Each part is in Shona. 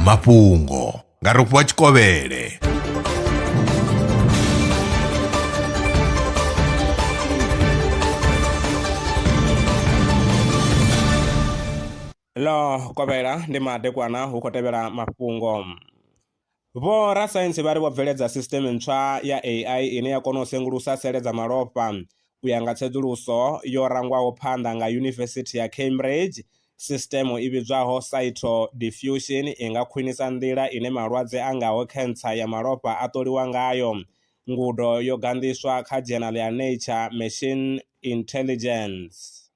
Mafhungo nga Rofhiwa Tshikovhele. Lo kovhela ndi madekwana hu khou tevhela mafhungo. Vho rasaintsi vha ri vho bveledza system ntswa ya AI ine ya kona u sengulusa sele dza malofha u ya nga tsedzuluso yo rangwaho phanḓa nga Yunivesithi ya Cambridge. System i vhidzwaho cyto diffusion i nga khwinisa nḓila ine malwadze a ngaho cancer ya malofha a ṱoliwa ngayo. Ngudo yo gandiswa kha Journal ya Nature Machine Intelligence.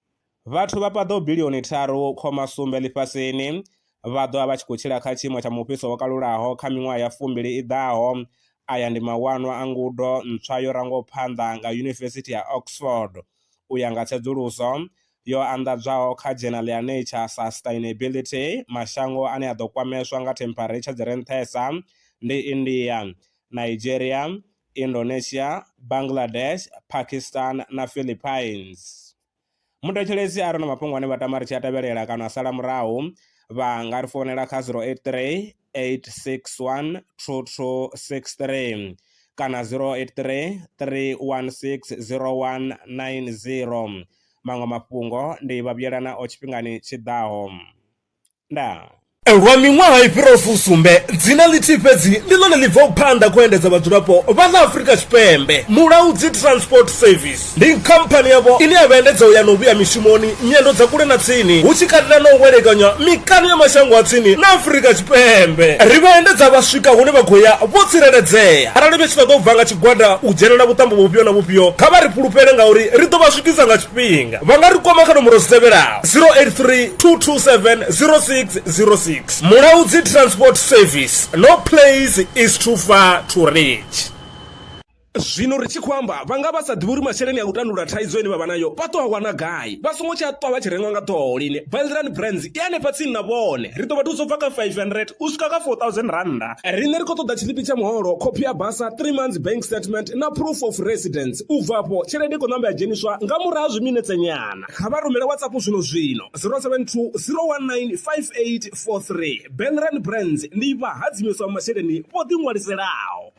Vhathu vha paḓaho biḽioni 3.7 ḽifhasini vha ḓo vha vha tshi khou tshila kha tshiimo tsha mufhiso wo kalulaho kha miṅwaha ya 20 i ḓaho. Aya ndi mawanwa a ngudo ntswa yo rangaho phanḓa nga Yunivesithi ya Oxford u ya nga tsedzuluso yo anḓadzwaho kha Journal ya Nature Sustainability. Mashango ane a ḓo kwameswa nga temperature dzi re nṱhesa ndi India, Nigeria, Indonesia, Bangladesh, Pakistan na Philippines. Mudetshelezi a re na mafhungo ane vha tama ri tshi a tevhelela kana a sala murahu vha nga ri founela kha 083 861 2263 kana 083 316 0190. Maṅwe mafhungo ndi vhavhuyelana o tshifhingani tshiḓaho. Ndaa. Lwa miṅwaha i fhiraho fusumbe dzina ḽithihi fhedzi ndi ḽone ḽi bvaho phanḓa khou endedza vhadzulapo vha ḽa Afrika Tshipembe. Mulaudzi Transport Service ndi khamphani yavho ine ya vhaendedza u ya na u vhuya mishumoni nyendo dza kule na tsini hu tshi katela na u welekanya mikano ya mashango a tsini na Afrika Tshipembe. Ri vhaendedza vha swika hune vha khou ya vho tsireledzea. Arali vha tshi ṱoḓa u bva nga tshigwada u dzhenelela vhuṱambo vhufhio na vhufhio kha vha ri fhulufhele ngauri ri ḓo vha swikisa nga tshifhinga. Vha nga ri kwama kha nomboro dzi tevhelaho 083 227 0606. Mulaudzi Transport Service. No place is too far to reach. Zwino ri tshi khou amba vhanga vha sa ḓivhi uri masheleni a u tandulula thaidzo ine vha vha nayo vha ṱo a wana gai. Vha songo tsha ṱwa vha tshi rengwa nga ṱhoho lini. Bellrand Brands i hanefha tsini na vhone. Ri ḓo vha thusa u bva kha 500 u swika kha 4000 randa. Riṋe ri khou ṱoḓa tshiḽipi tsha muholo, khophi ya basa, 3 months bank statement na proof of residence. U bva afho tshelede i khou ṋamba ya dzheniswa nga murahu ha zwiminetse nyana. Kha vha rumele WhatsApp zwino 072 019 5843. Bellrand Brands ndi vha hadzimiswa masheleni vho ḓi ṅwaliselaho.